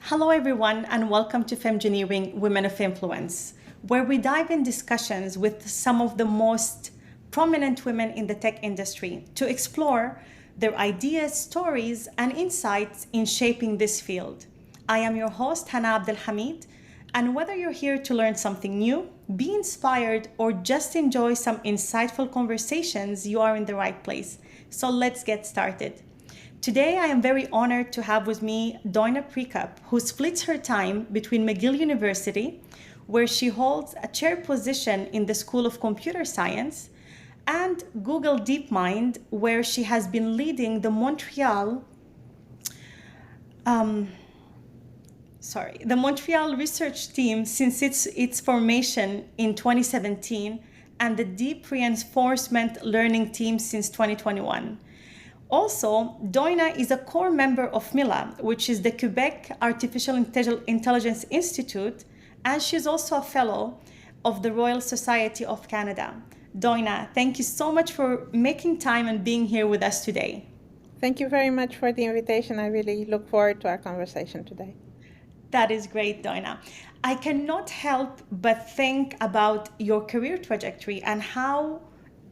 Hello, everyone, and welcome to Femmegineering Women of Influence, where we dive in discussions with some of the most prominent women in the tech industry to explore their ideas, stories, and insights in shaping this field. I am your host, Hanna Abdel Hamid, and whether you're here to learn something new, be inspired, or just enjoy some insightful conversations, you are in the right place. So let's get started. Today, I am very honored to have with me Doina Precup, who splits her time between McGill University, where she holds a chair position in the School of Computer Science, and Google DeepMind, where she has been leading the Montreal research team since its formation in 2017, and the Deep Reinforcement Learning team since 2021. Also, Doina is a core member of Mila, which is the Quebec Artificial Intelligence Institute, and she's also a fellow of the Royal Society of Canada. Doina, thank you so much for making time and being here with us today. Thank you very much for the invitation. I really look forward to our conversation today. That is great, Doina. I cannot help but think about your career trajectory and how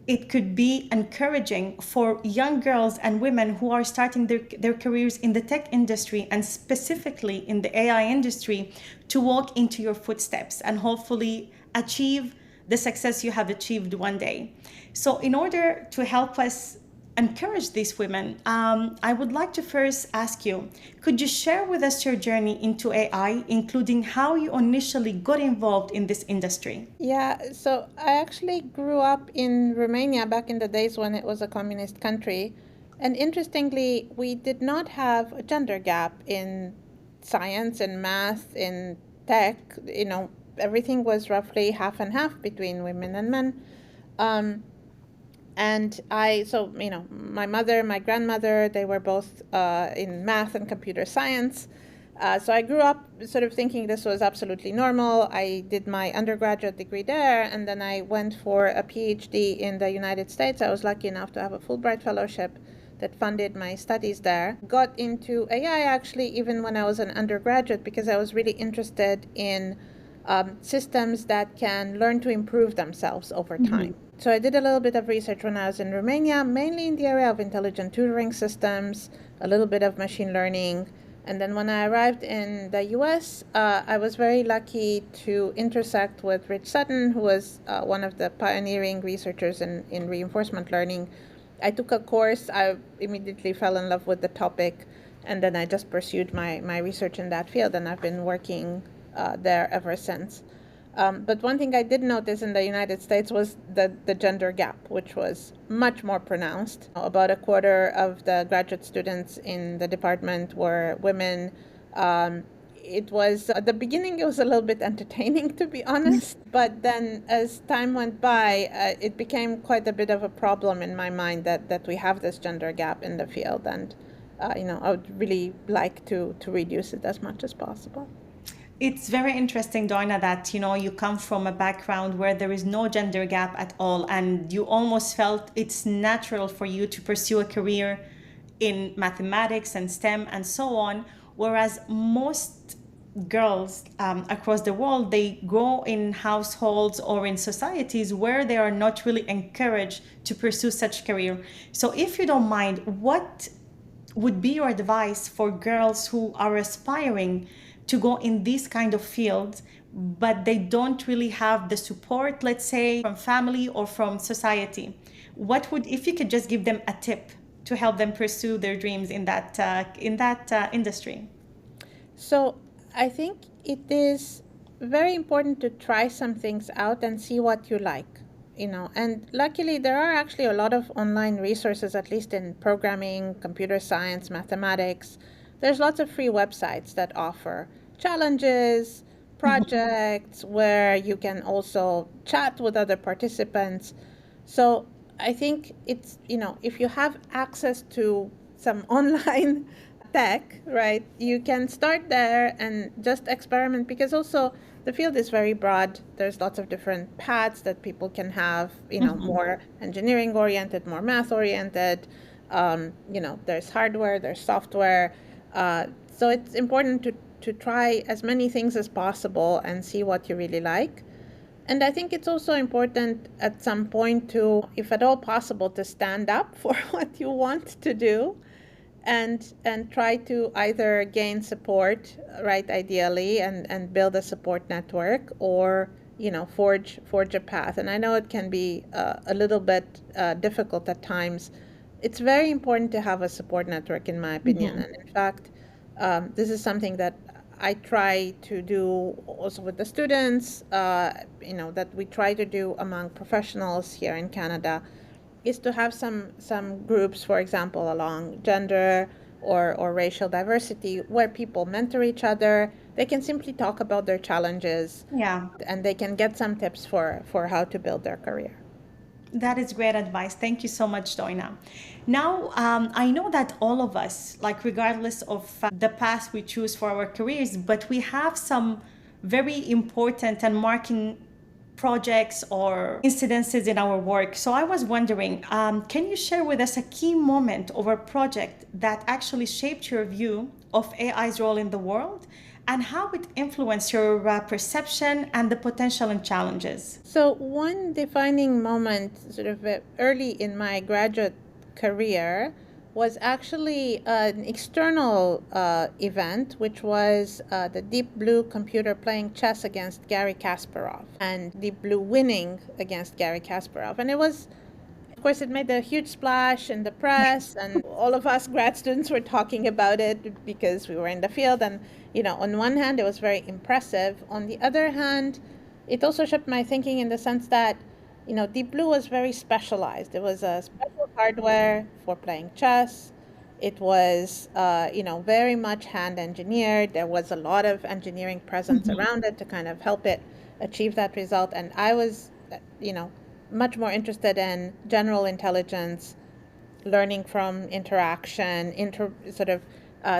it could be encouraging for young girls and women who are starting their careers in the tech industry and specifically in the AI industry to walk into your footsteps and hopefully achieve the success you have achieved one day. So in order to help us encourage these women, I would like to first ask you, could you share with us your journey into AI, including how you initially got involved in this industry? Yeah, so I actually grew up in Romania back in the days when it was a communist country. And interestingly, we did not have a gender gap in science and math, in tech. Everything was roughly half and half between women and men. My mother, my grandmother, they were both in math and computer science. So I grew up sort of thinking this was absolutely normal. I did my undergraduate degree there, and then I went for a PhD in the United States. I was lucky enough to have a Fulbright fellowship that funded my studies there. Got into AI actually even when I was an undergraduate because I was really interested in systems that can learn to improve themselves over time. So I did a little bit of research when I was in Romania, mainly in the area of intelligent tutoring systems, a little bit of machine learning. And then when I arrived in the US, I was very lucky to intersect with Rich Sutton, who was one of the pioneering researchers in reinforcement learning. I took a course, I immediately fell in love with the topic, and then I just pursued my research in that field, and I've been working there ever since. But one thing I did notice in the United States was the gender gap, which was much more pronounced. About a quarter of the graduate students in the department were women. It was, at the beginning, it was a little bit entertaining, to be honest. But then as time went by, it became quite a bit of a problem in my mind that we have this gender gap in the field. And, I would really like to reduce it as much as possible. It's very interesting, Doina, that you come from a background where there is no gender gap at all, and you almost felt it's natural for you to pursue a career in mathematics and STEM and so on, whereas most girls across the world, they grow in households or in societies where they are not really encouraged to pursue such career. So if you don't mind, what would be your advice for girls who are aspiring to go in this kind of field, but they don't really have the support, let's say, from family or from society? If you could just give them a tip to help them pursue their dreams in that industry? So I think it is very important to try some things out and see what you like. And luckily there are actually a lot of online resources, at least in programming, computer science, mathematics. There's lots of free websites that offer challenges, projects where you can also chat with other participants. So I think it's, if you have access to some online tech, right, you can start there and just experiment, because also the field is very broad. There's lots of different paths that people can have, more engineering oriented, more math oriented. There's hardware, there's software. So it's important to try as many things as possible and see what you really like. And I think it's also important at some point to, if at all possible, to stand up for what you want to do and try to either gain support, right, ideally, and build a support network, or forge a path. And I know it can be a little bit difficult at times. It's very important to have a support network, in my opinion. And in fact, this is something that I try to do also with the students, that we try to do among professionals here in Canada, is to have some groups, for example, along gender or racial diversity, where people mentor each other. They can simply talk about their challenges, and they can get some tips for how to build their career. That is great advice. Thank you so much, Doina. Now, I know that all of us, like regardless of the path we choose for our careers, but we have some very important and marking projects or incidences in our work. So I was wondering, can you share with us a key moment or a project that actually shaped your view of AI's role in the world and how it influenced your perception and the potential and challenges? So one defining moment sort of early in my graduate career was actually an external event, which was the Deep Blue computer playing chess against Garry Kasparov, and Deep Blue winning against Garry Kasparov. And it was, of course, it made a huge splash in the press, and all of us grad students were talking about it because we were in the field. And, on one hand, it was very impressive. On the other hand, it also shaped my thinking in the sense that, Deep Blue was very specialized. It was a special hardware for playing chess. It was, very much hand engineered. There was a lot of engineering presence around it to kind of help it achieve that result. And I was, much more interested in general intelligence, learning from interaction,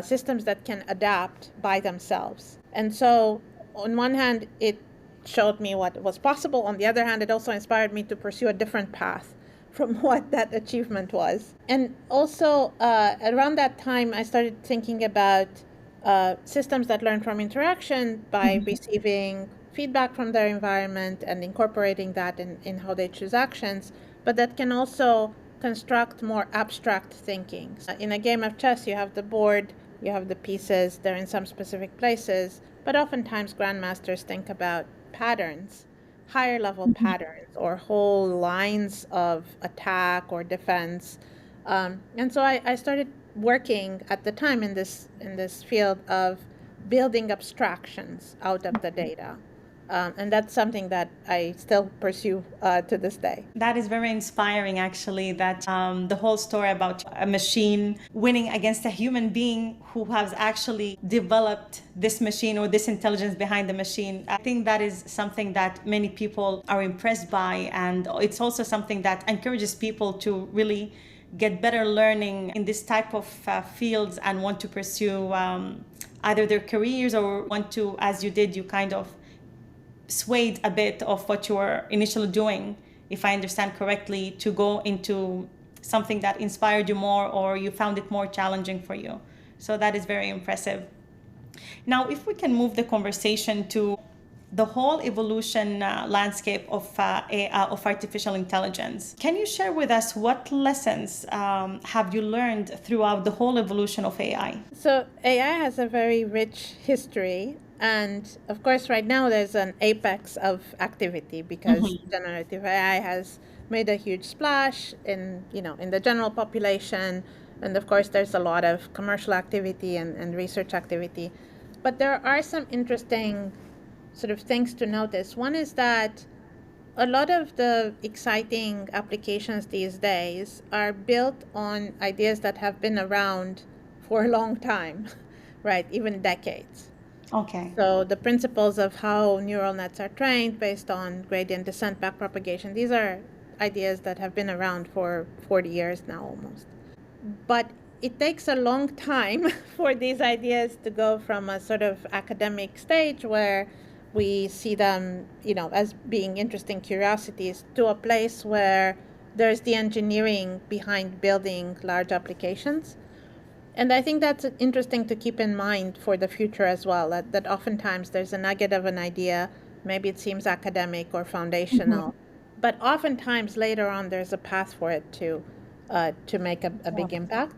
systems that can adapt by themselves. And so on one hand, it showed me what was possible. On the other hand, it also inspired me to pursue a different path from what that achievement was. And also around that time, I started thinking about systems that learn from interaction by receiving feedback from their environment and incorporating that in how they choose actions, but that can also construct more abstract thinking. In a game of chess, you have the board, you have the pieces, they're in some specific places, but oftentimes grandmasters think about patterns, higher level patterns, or whole lines of attack or defense. And so I started working at the time in this field of building abstractions out of the data. And that's something that I still pursue to this day. That is very inspiring, actually, that the whole story about a machine winning against a human being who has actually developed this machine or this intelligence behind the machine. I think that is something that many people are impressed by. And it's also something that encourages people to really get better learning in this type of fields and want to pursue either their careers or want to, as you did, you kind of swayed a bit of what you were initially doing, if I understand correctly, to go into something that inspired you more or you found it more challenging for you. So that is very impressive. Now, if we can move the conversation to the whole evolution landscape of artificial intelligence, can you share with us what lessons have you learned throughout the whole evolution of AI? So AI has a very rich history. And of course, right now there's an apex of activity because generative AI has made a huge splash in the general population. And of course, there's a lot of commercial activity and research activity. But there are some interesting sort of things to notice. One is that a lot of the exciting applications these days are built on ideas that have been around for a long time, right? Even decades. Okay. So the principles of how neural nets are trained based on gradient descent backpropagation, these are ideas that have been around for 40 years now almost. But it takes a long time for these ideas to go from a sort of academic stage where we see them, as being interesting curiosities, to a place where there's the engineering behind building large applications. And I think that's interesting to keep in mind for the future as well, that oftentimes there's a nugget of an idea, maybe it seems academic or foundational, but oftentimes later on there's a path for it to make a big impact.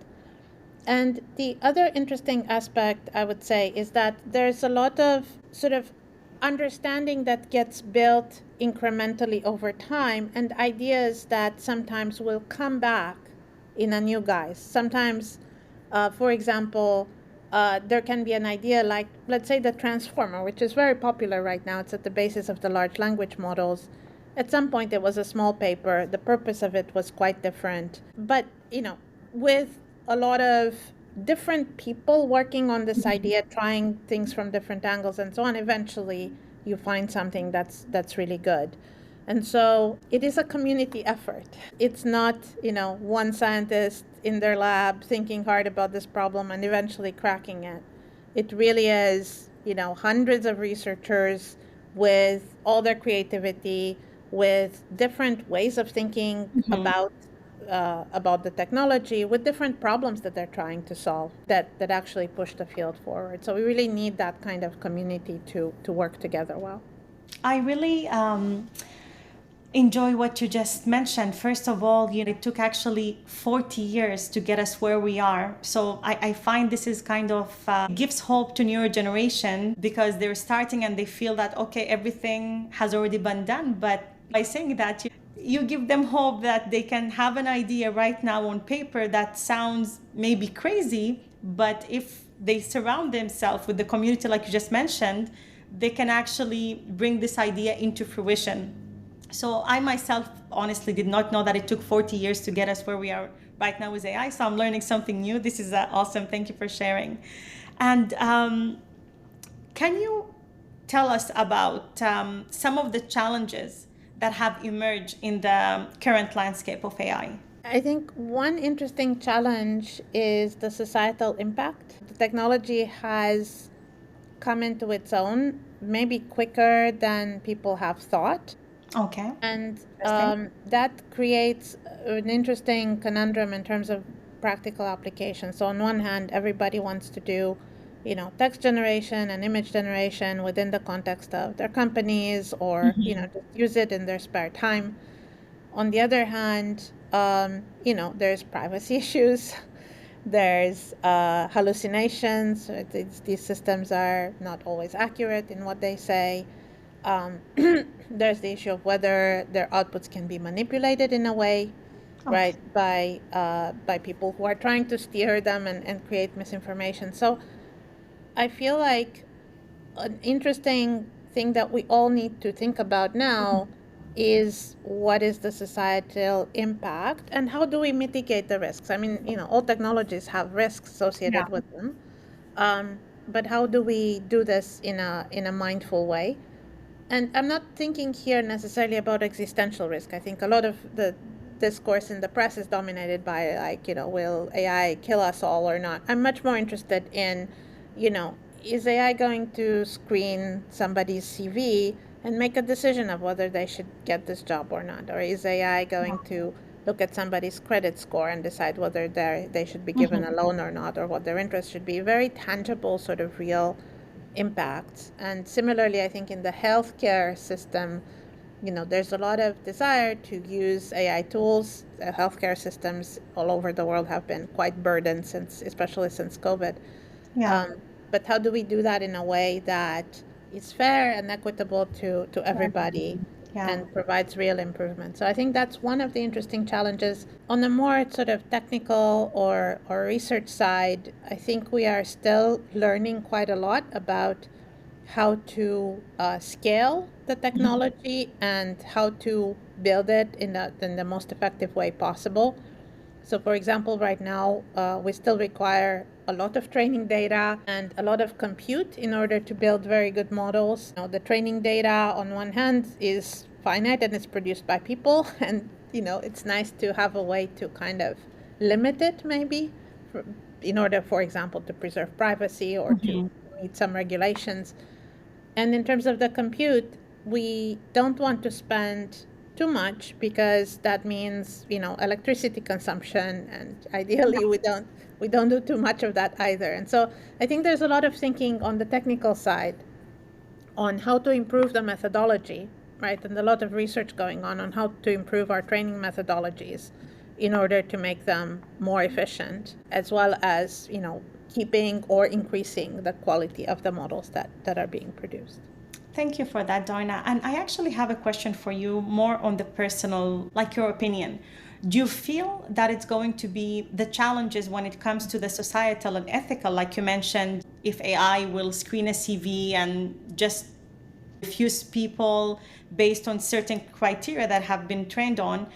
And the other interesting aspect, I would say, is that there's a lot of sort of understanding that gets built incrementally over time, and ideas that sometimes will come back in a new guise. Sometimes, for example, there can be an idea like, let's say, the transformer, which is very popular right now. It's at the basis of the large language models. At some point, it was a small paper. The purpose of it was quite different. But, with a lot of different people working on this idea, trying things from different angles and so on, eventually you find something that's really good. And so it is a community effort. It's not, one scientist in their lab thinking hard about this problem and eventually cracking it. It really is, hundreds of researchers with all their creativity, with different ways of thinking about the technology, with different problems that they're trying to solve that actually push the field forward. So we really need that kind of community to work together well. I really enjoy what you just mentioned. First of all, it took actually 40 years to get us where we are. So I find this is kind of gives hope to newer generation, because they're starting and they feel that, okay, everything has already been done. But by saying that, you give them hope that they can have an idea right now on paper that sounds maybe crazy, but if they surround themselves with the community, like you just mentioned, they can actually bring this idea into fruition. So I myself honestly did not know that it took 40 years to get us where we are right now with AI. So I'm learning something new. This is awesome. Thank you for sharing. And can you tell us about some of the challenges that have emerged in the current landscape of AI? I think one interesting challenge is the societal impact. The technology has come into its own, maybe quicker than people have thought. Okay. And that creates an interesting conundrum in terms of practical application. So on one hand, everybody wants to do text generation and image generation within the context of their companies, or just use it in their spare time. On the other hand, there's privacy issues, there's hallucinations. These systems are not always accurate in what they say. There's the issue of whether their outputs can be manipulated in a way, right, by people who are trying to steer them and create misinformation. So I feel like an interesting thing that we all need to think about now is, what is the societal impact and how do we mitigate the risks? I mean, all technologies have risks associated with them, but how do we do this in a mindful way? And I'm not thinking here necessarily about existential risk. I think a lot of the discourse in the press is dominated by will AI kill us all or not? I'm much more interested in, is AI going to screen somebody's CV and make a decision of whether they should get this job or not? Or is AI going to look at somebody's credit score and decide whether they should be given a loan or not, or what their interest should be? Very tangible, sort of real impacts. And similarly, I think in the healthcare system, there's a lot of desire to use AI tools. Healthcare systems all over the world have been quite burdened, especially since COVID. But how do we do that in a way that is fair and equitable to everybody and provides real improvement? So I think that's one of the interesting challenges. On the more sort of technical or research side, I think we are still learning quite a lot about how to scale the technology and how to build it in the most effective way possible. So for example, right now, we still require a lot of training data and a lot of compute in order to build very good models. The training data on one hand is finite and it's produced by people, and it's nice to have a way to kind of limit it, maybe, in order, for example, to preserve privacy or to meet some regulations. And in terms of the compute, we don't want to spend too much, because that means, electricity consumption, and ideally we don't do too much of that either. And so I think there's a lot of thinking on the technical side on how to improve the methodology, right? And a lot of research going on how to improve our training methodologies in order to make them more efficient, as well as, keeping or increasing the quality of the models that are being produced. Thank you for that, Doina. And I actually have a question for you more on the personal, like your opinion. Do you feel that it's going to be the challenges when it comes to the societal and ethical, like you mentioned, if AI will screen a CV and just refuse people based on certain criteria that have been trained on,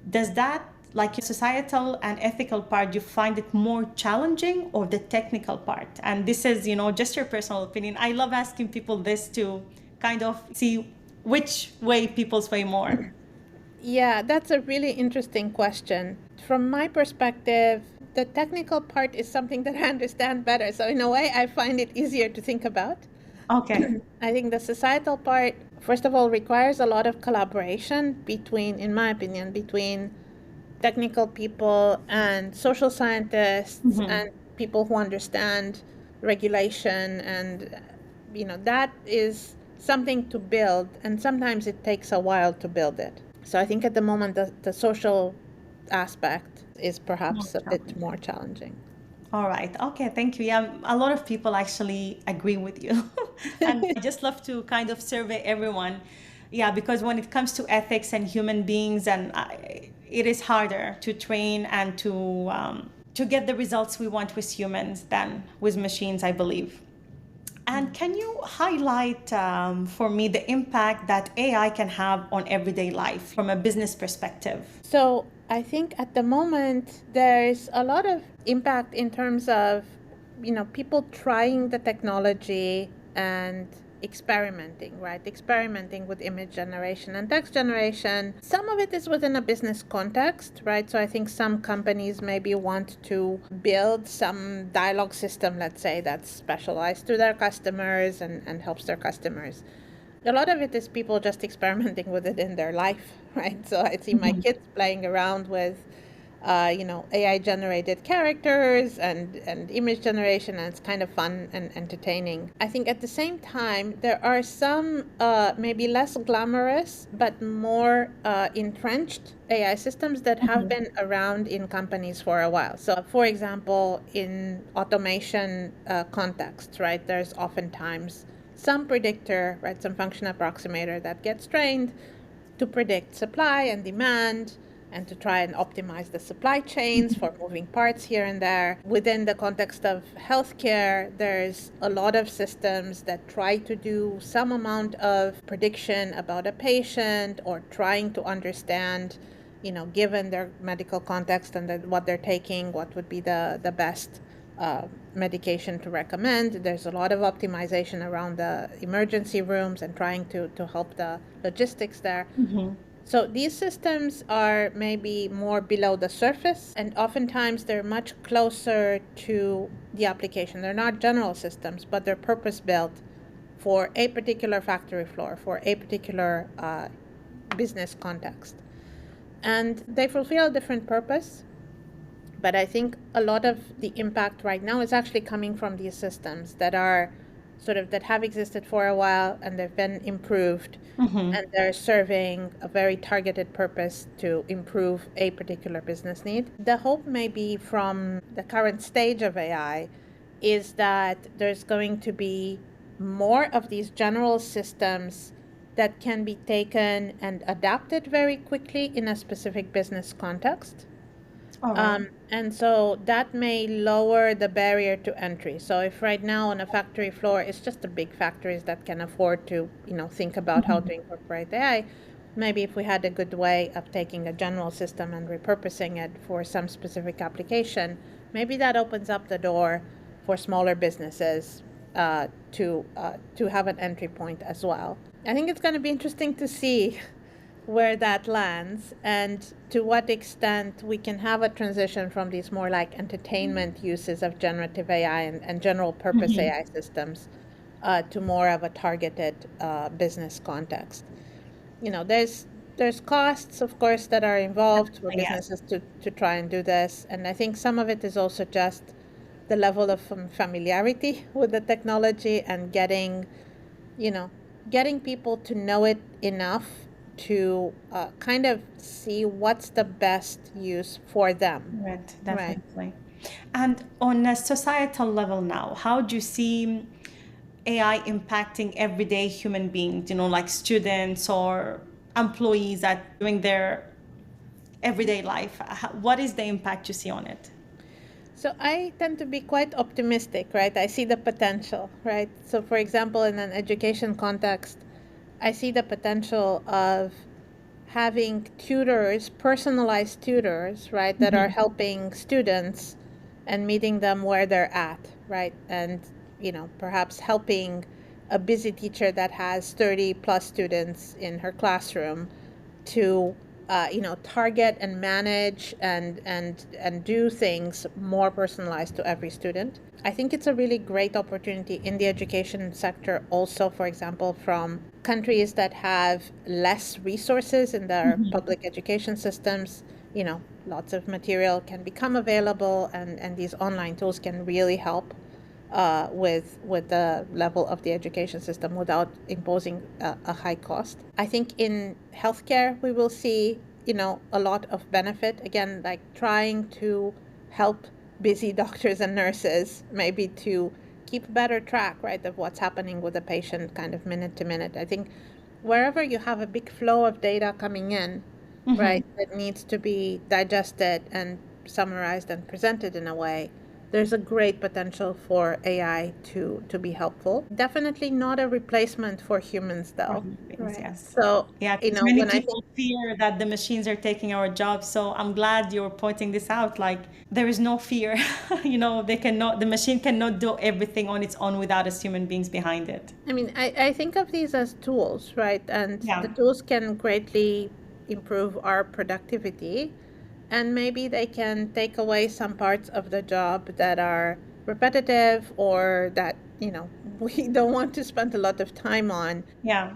does that, like your societal and ethical part, you find it more challenging, or the technical part? And this is, just your personal opinion. I love asking people this to kind of see which way people sway more. Yeah, that's a really interesting question. From my perspective, the technical part is something that I understand better. So in a way, I find it easier to think about. Okay. I think the societal part, first of all, requires a lot of collaboration in my opinion, between technical people and social scientists and people who understand regulation. And, that is something to build. And sometimes it takes a while to build it. So I think at the moment, the social aspect is perhaps a bit more challenging. All right. Okay. Thank you. Yeah, a lot of people actually agree with you. And I just love to kind of survey everyone. Yeah, because when it comes to ethics and human beings, it is harder to train and to get the results we want with humans than with machines, I believe. And can you highlight for me the impact that AI can have on everyday life from a business perspective? So I think at the moment, there's a lot of impact in terms of, people trying the technology and experimenting, right? Experimenting with image generation and text generation. Some of it is within a business context, right? So I think some companies maybe want to build some dialogue system, let's say, that's specialized to their customers and helps their customers. A lot of it is people just experimenting with it in their life, right? So I see my kids playing around with AI-generated characters and image generation, and it's kind of fun and entertaining. I think at the same time, there are some maybe less glamorous but more entrenched AI systems that have been around in companies for a while. So, for example, in automation contexts, right, there's oftentimes some predictor, right, some function approximator that gets trained to predict supply and demand, and to try and optimize the supply chains for moving parts here and there. Within the context of healthcare, there's a lot of systems that try to do some amount of prediction about a patient, or trying to understand, given their medical context and what they're taking, what would be the best medication to recommend. There's a lot of optimization around the emergency rooms and trying to help the logistics there. So these systems are maybe more below the surface, and oftentimes they're much closer to the application. They're not general systems, but they're purpose-built for a particular factory floor, for a particular business context. And they fulfill a different purpose, but I think a lot of the impact right now is actually coming from these systems that are that have existed for a while, and they've been improved, and they're serving a very targeted purpose to improve a particular business need. The hope maybe from the current stage of AI is that there's going to be more of these general systems that can be taken and adapted very quickly in a specific business context. And so that may lower the barrier to entry. So if right now on a factory floor, it's just the big factories that can afford to, think about how to incorporate AI, maybe if we had a good way of taking a general system and repurposing it for some specific application, maybe that opens up the door for smaller businesses to have an entry point as well. I think it's going to be interesting to see where that lands, and to what extent we can have a transition from these more like entertainment uses of generative AI and general purpose AI systems to more of a targeted business context. There's there's costs, of course, that are involved for Yes. businesses to try and do this. And I think some of it is also just the level of familiarity with the technology and getting people to know it enough to kind of see what's the best use for them. Right, Right. definitely. And on a societal level now, how do you see AI impacting everyday human beings, like students or employees that doing their everyday life? What is the impact you see on it? So I tend to be quite optimistic, right? I see the potential, right? So for example, in an education context, I see the potential of having tutors, personalized tutors, right, that are helping students and meeting them where they're at, right? And, perhaps helping a busy teacher that has 30 plus students in her classroom to target and manage and do things more personalized to every student. I think it's a really great opportunity in the education sector also, for example, from countries that have less resources in their public education systems. Lots of material can become available, and these online tools can really help with the level of the education system without imposing a high cost. I think in healthcare we will see a lot of benefit, again, like trying to help busy doctors and nurses maybe to keep better track, right, of what's happening with the patient kind of minute to minute. I think wherever you have a big flow of data coming in, right, that needs to be digested and summarized and presented in a way, there's a great potential for AI to be helpful. Definitely not a replacement for humans, though. Right. Yes. So, Yeah, because many when I people fear that the machines are taking our jobs. So I'm glad you're pointing this out. Like there is no fear. The machine cannot do everything on its own without us human beings behind it. I think of these as tools, right? And the Yeah. tools can greatly improve our productivity, and maybe they can take away some parts of the job that are repetitive or that, we don't want to spend a lot of time on. Yeah.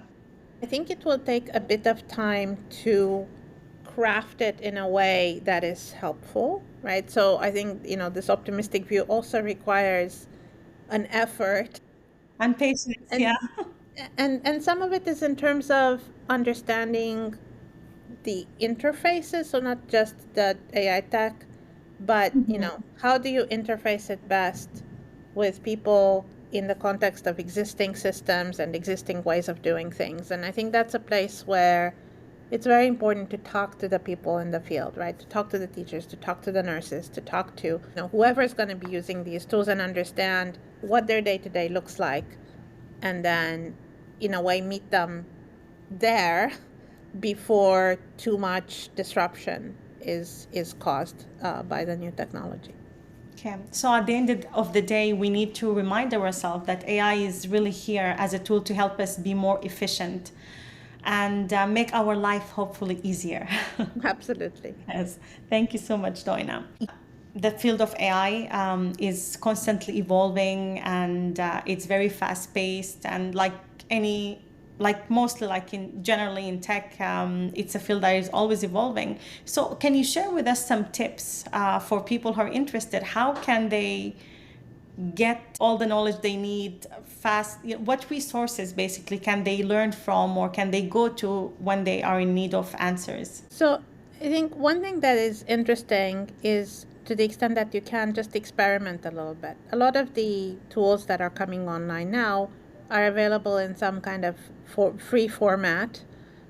I think it will take a bit of time to craft it in a way that is helpful, right? So I think, this optimistic view also requires an effort. And patience. And Yeah. and some of it is in terms of understanding the interfaces, so not just the AI tech, but how do you interface it best with people in the context of existing systems and existing ways of doing things. And I think that's a place where it's very important to talk to the people in the field, right? To talk to the teachers, to talk to the nurses, to talk to whoever is going to be using these tools and understand what their day-to-day looks like, and then in a way meet them there before too much disruption is caused by the new technology. Okay. So at the end of the day, we need to remind ourselves that AI is really here as a tool to help us be more efficient and make our life hopefully easier. Absolutely. Yes. Thank you so much, Doina. The field of AI is constantly evolving, and it's very fast paced, and mostly generally in tech, it's a field that is always evolving. So can you share with us some tips for people who are interested? How can they get all the knowledge they need fast? What resources basically can they learn from, or can they go to when they are in need of answers? So I think one thing that is interesting is, to the extent that you can, just experiment a little bit. A lot of the tools that are coming online now are available in some kind of free format,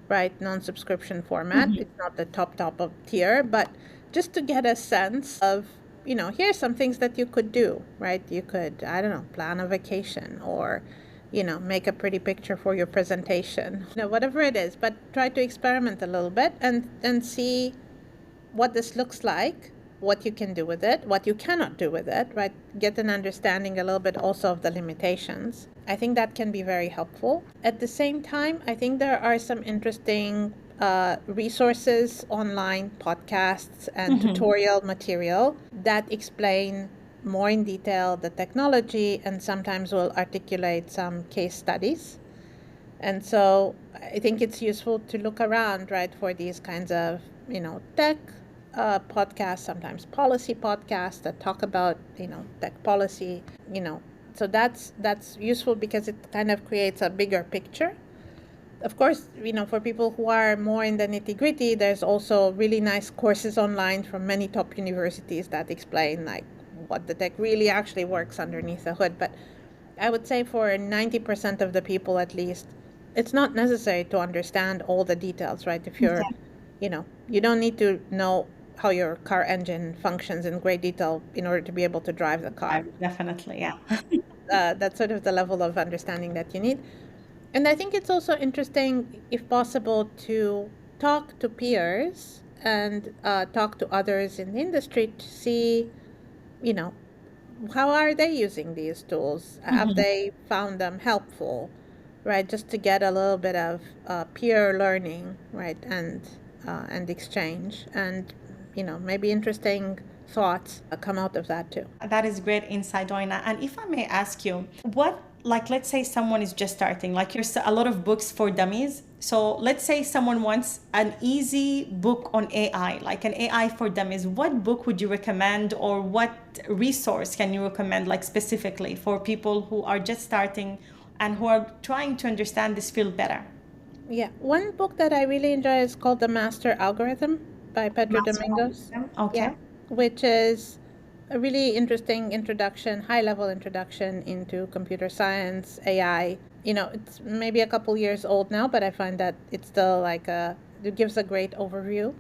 right? Non-subscription format. Mm-hmm. It's not the top of tier, but just to get a sense of, here's some things that you could do, right? You could, I don't know, plan a vacation, or, make a pretty picture for your presentation, whatever it is, but try to experiment a little bit and see what this looks like, what you can do with it, what you cannot do with it, right? Get an understanding a little bit also of the limitations. I think that can be very helpful. At the same time, I think there are some interesting resources online, podcasts and tutorial material that explain more in detail the technology and sometimes will articulate some case studies. And so I think it's useful to look around, right, for these kinds of, tech podcasts, sometimes policy podcasts that talk about, tech policy, So that's useful because it kind of creates a bigger picture. Of course, for people who are more in the nitty-gritty, there's also really nice courses online from many top universities that explain like what the tech really actually works underneath the hood. But I would say for 90% of the people at least, it's not necessary to understand all the details, right? If you're, you don't need to know how your car engine functions in great detail in order to be able to drive the car. Definitely, yeah. That's sort of the level of understanding that you need. And I think it's also interesting, if possible, to talk to peers and talk to others in the industry to see, how are they using these tools? Have they found them helpful, right? Just to get a little bit of peer learning, right, and exchange, and maybe interesting thoughts come out of that too. That is great insight, Doina. And if I may ask you, what, like, let's say someone is just starting, like there's a lot of books for dummies. So let's say someone wants an easy book on AI, like an AI for dummies. What book would you recommend, or what resource can you recommend, like specifically for people who are just starting and who are trying to understand this field better? Yeah, one book that I really enjoy is called The Master Algorithm by Pedro Domingos. Okay. Yeah, which is a really interesting introduction, high-level introduction into computer science, AI. It's maybe a couple years old now, but I find that it's still it gives a great overview.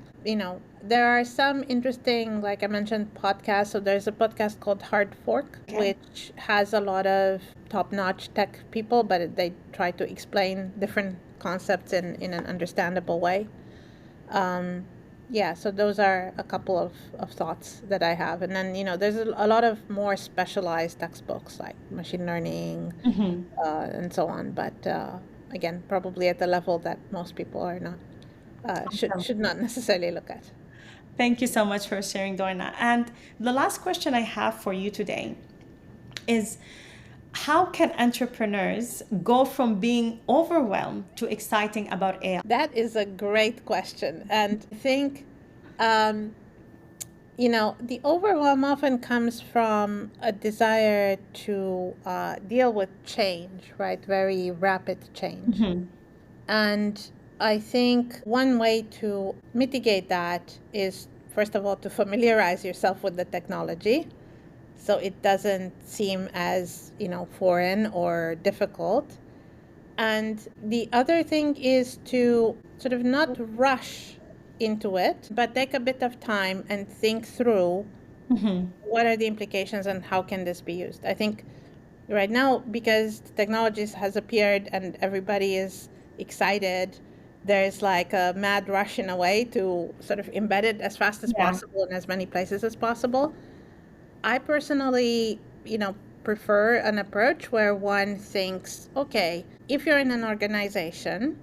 There are some interesting, like I mentioned, podcasts. So there's a podcast called Hard Fork, which has a lot of top-notch tech people, but they try to explain different concepts in an understandable way. So those are a couple of thoughts that I have. And then, there's a lot of more specialized textbooks like machine learning and so on. But again, probably at the level that most people are not, should not necessarily look at. Thank you so much for sharing, Doina. And the last question I have for you today is, how can entrepreneurs go from being overwhelmed to exciting about AI? That is a great question. And I think, the overwhelm often comes from a desire to deal with change, right? Very rapid change. And I think one way to mitigate that is, first of all, to familiarize yourself with the technology, so it doesn't seem as, foreign or difficult. And the other thing is to sort of not rush into it, but take a bit of time and think through what are the implications and how can this be used. I think right now, because technologies has appeared and everybody is excited, there's like a mad rush in a way to sort of embed it as fast as possible in as many places as possible. I personally, prefer an approach where one thinks, okay, if you're in an organization,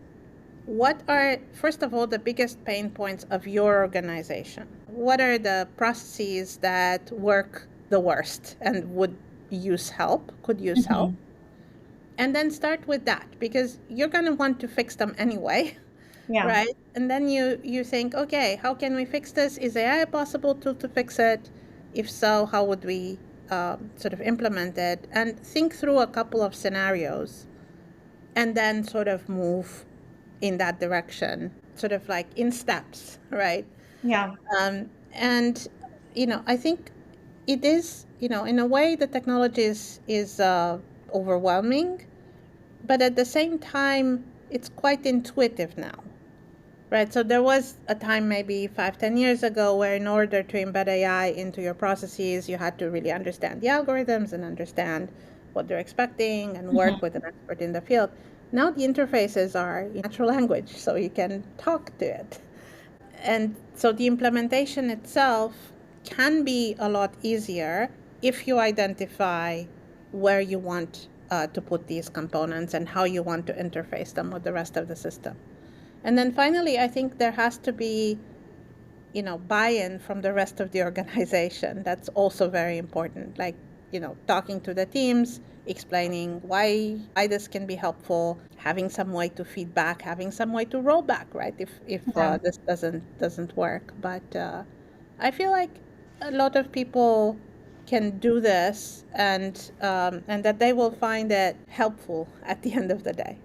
what are, first of all, the biggest pain points of your organization? What are the processes that work the worst and would use help, could use help? And then start with that, because you're going to want to fix them anyway, right? And then you think, okay, how can we fix this? Is AI a possible tool to fix it? If so, how would we sort of implement it? And think through a couple of scenarios and then sort of move in that direction, sort of like in steps, right? Yeah. And, I think it is, in a way, the technology is overwhelming, but at the same time, it's quite intuitive now. Right, so there was a time maybe 5-10 years ago where in order to embed AI into your processes, you had to really understand the algorithms and understand what they're expecting and work with an expert in the field. Now the interfaces are in natural language, so you can talk to it. And so the implementation itself can be a lot easier if you identify where you want to put these components and how you want to interface them with the rest of the system. And then finally, I think there has to be, buy-in from the rest of the organization. That's also very important. Like, talking to the teams, explaining why this can be helpful, having some way to feedback, having some way to roll back, right? If this doesn't work. But I feel like a lot of people can do this, and that they will find it helpful at the end of the day.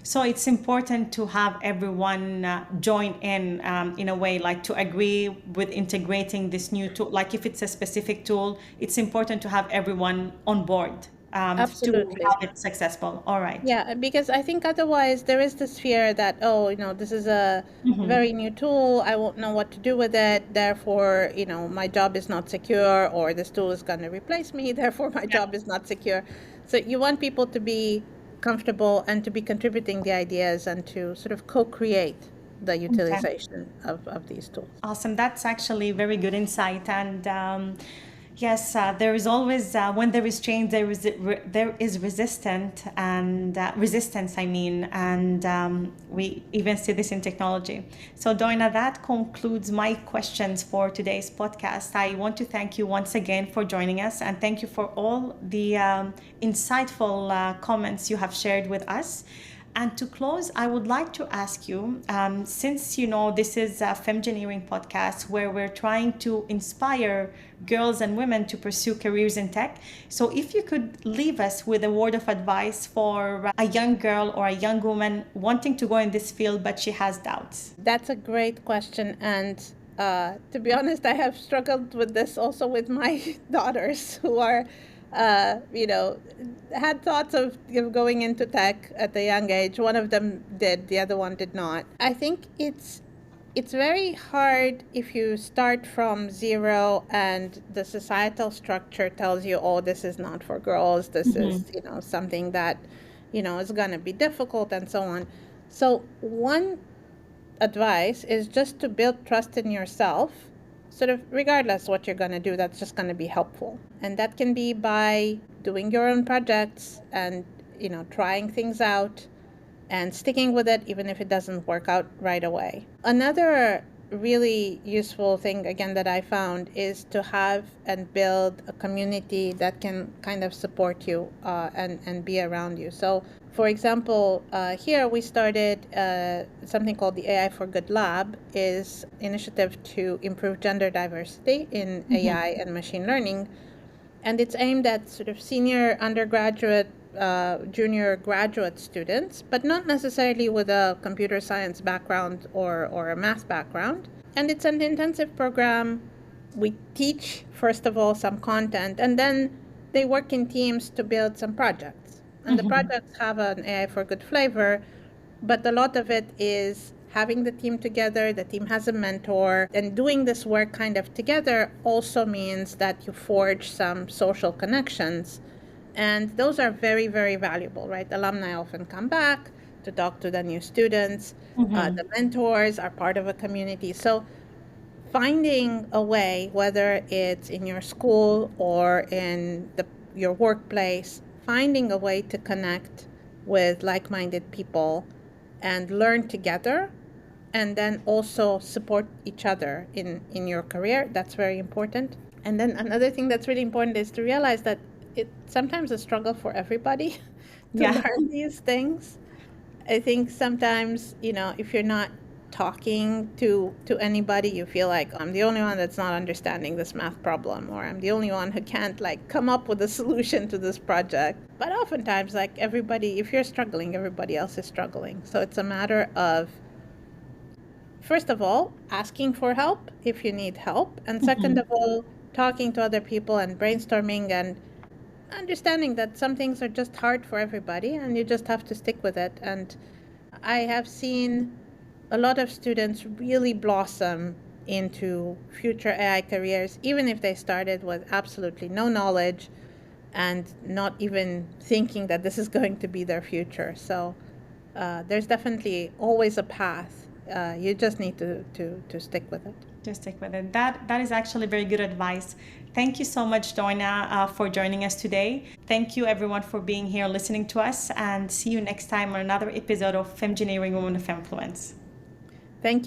So it's important to have everyone join in a way, like to agree with integrating this new tool. Like if it's a specific tool, it's important to have everyone on board to Absolutely. have it successful. All right. Yeah, because I think otherwise there is this fear that, this is a very new tool. I won't know what to do with it. Therefore, my job is not secure, or this tool is going to replace me. Therefore, my job is not secure. So you want people to be comfortable and to be contributing the ideas and to sort of co-create the utilization of these tools. Awesome. That's actually very good insight. And yes, there is always, when there is change, there is resistance, and we even see this in technology. So Doina, that concludes my questions for today's podcast. I want to thank you once again for joining us, and thank you for all the insightful comments you have shared with us. And to close, I would like to ask you, since this is a Femmegineering podcast where we're trying to inspire girls and women to pursue careers in tech. So if you could leave us with a word of advice for a young girl or a young woman wanting to go in this field, but she has doubts. That's a great question. And to be honest, I have struggled with this also with my daughters who are had thoughts of going into tech at a young age. One of them did, the other one did not. I think it's very hard if you start from zero and the societal structure tells you, oh, this is not for girls. This is, something that, is going to be difficult and so on. So one advice is just to build trust in yourself. Sort of regardless what you're going to do, that's just going to be helpful. And that can be by doing your own projects and, trying things out and sticking with it, even if it doesn't work out right away. Another really useful thing, again, that I found is to have and build a community that can kind of support you and be around you. So, for example, here we started something called the AI for Good Lab, is initiative to improve gender diversity in AI and machine learning. And it's aimed at sort of senior undergraduate, junior graduate students, but not necessarily with a computer science background or a math background. And it's an intensive program. We teach, first of all, some content, and then they work in teams to build some projects. And the projects have an AI for Good flavor, but a lot of it is having the team together. The team has a mentor, and doing this work kind of together also means that you forge some social connections. And those are very, very valuable, right? Alumni often come back to talk to the new students. The mentors are part of a community. So finding a way, whether it's in your school or in your workplace, finding a way to connect with like-minded people and learn together, and then also support each other in your career. That's very important. And then another thing that's really important is to realize that it's sometimes a struggle for everybody to learn these things. I think sometimes, if you're not talking to anybody, you feel like I'm the only one that's not understanding this math problem, or I'm the only one who can't come up with a solution to this project. But oftentimes, everybody, if you're struggling, everybody else is struggling. So it's a matter of, first of all, asking for help if you need help, and second of all, talking to other people and brainstorming and understanding that some things are just hard for everybody and you just have to stick with it. And I have seen a lot of students really blossom into future AI careers, even if they started with absolutely no knowledge and not even thinking that this is going to be their future. So there's definitely always a path. You just need to stick with it. Just stick with it. That is actually very good advice. Thank you so much, Doina, for joining us today. Thank you, everyone, for being here, listening to us, and see you next time on another episode of Femmegineering Women of Influence. Thank you.